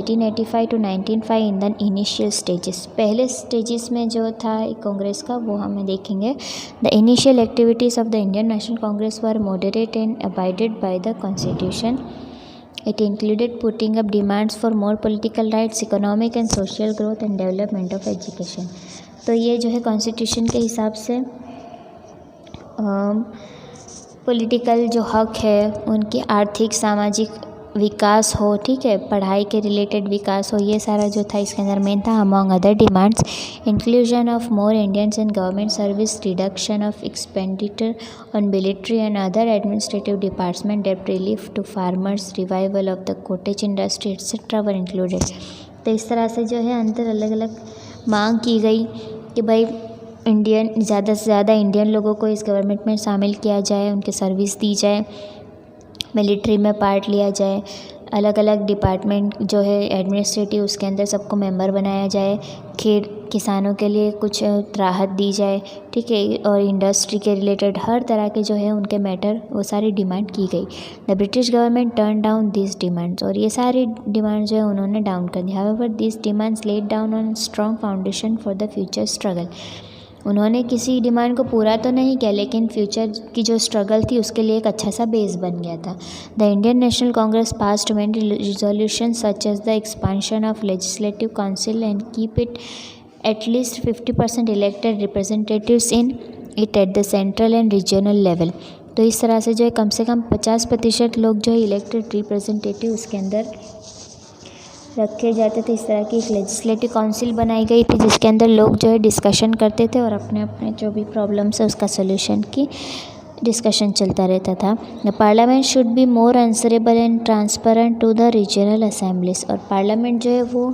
1885 to 1905 in the initial stages. पहले stages में जो था कांग्रेस का वो हमें देखेंगे। The initial activities of the Indian National Congress were moderate and abided by the constitution. It included putting up demands for more political rights, economic and social growth and development of education। तो ये जो है constitution के हिसाब से political जो हक है उनकी आर्थिक सामाजिक विकास हो, ठीक है, पढ़ाई के रिलेटेड विकास हो, ये सारा जो था इसके अंदर मेन था। Among other demands inclusion of more Indians in government service, reduction of expenditure on military and other administrative department, डेब्ट relief to farmers, revival of the cottage industry etcetera were included. तो इस तरह से जो है अंदर अलग अलग मांग की गई कि भाई ज़्यादा से ज़्यादा इंडियन लोगों को इस गवर्नमेंट में शामिल किया जाए, उनके सर्विस दी जाए, मिलिट्री में पार्ट लिया जाए, अलग अलग डिपार्टमेंट जो है एडमिनिस्ट्रेटिव उसके अंदर सबको मेंबर बनाया जाए, किसानों के लिए कुछ राहत दी जाए, ठीक है, और इंडस्ट्री के रिलेटेड हर तरह के जो है उनके मैटर वो सारी डिमांड की गई। The British government turn down this demands, और ये सारी डिमांड जो है उन्होंने डाउन कर दिया। However this demands laid down on strong foundation for the future struggle. उन्होंने किसी डिमांड को पूरा तो नहीं किया लेकिन फ्यूचर की जो स्ट्रगल थी उसके लिए एक अच्छा सा बेस बन गया था। The Indian National Congress passed many resolution such as the expansion of legislative council and keep it at least 50% elected representatives in it at the central and regional level. तो इस तरह से जो है कम से कम 50% लोग जो है इलेक्टेड रिप्रेजेंटेटिव उसके अंदर रखे जाते थे। इस तरह की एक लेजिस्लेटिव काउंसिल बनाई गई थी जिसके अंदर लोग जो है डिस्कशन करते थे और अपने अपने जो भी प्रॉब्लम्स है उसका सोल्यूशन की डिस्कशन चलता रहता था। The parliament should be more answerable and transparent to the regional assemblies, और पार्लियामेंट जो है वो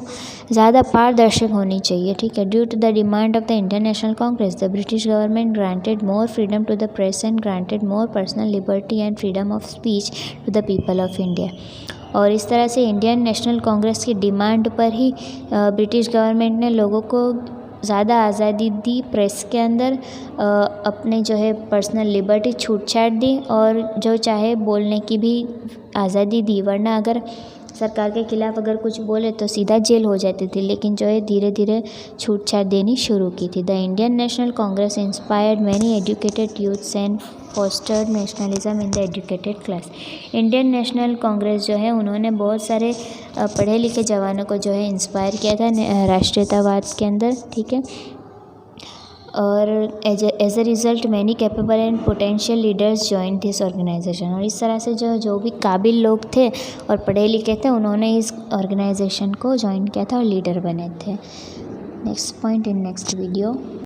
ज़्यादा पारदर्शक होनी चाहिए, ठीक है। Due to the demand of the Indian National Congress the British government granted more freedom to the press and granted more personal liberty and freedom of speech to the people of India. और इस तरह से Indian National Congress की demand पर ही British government ने लोगों को ज़्यादा आज़ादी दी, प्रेस के अंदर अपने जो है पर्सनल लिबर्टी छूट छाट दी और जो चाहे बोलने की भी आज़ादी दी। वरना अगर सरकार के खिलाफ अगर कुछ बोले तो सीधा जेल हो जाती थी, लेकिन जो है धीरे धीरे छूट छाट देनी शुरू की थी। The Indian National Congress inspired many educated youths and fostered nationalism in the educated class. Indian National Congress जो है उन्होंने बहुत सारे पढ़े लिखे जवानों को जो है इंस्पायर किया था राष्ट्रीयतावाद के अंदर, ठीक है। और as a result many capable and potential leaders join this organisation, और इस तरह से जो भी काबिल लोग थे और पढ़े लिखे थे उन्होंने इस ऑर्गेनाइजेशन को ज्वाइन किया था और लीडर बने थे। Next point in next video.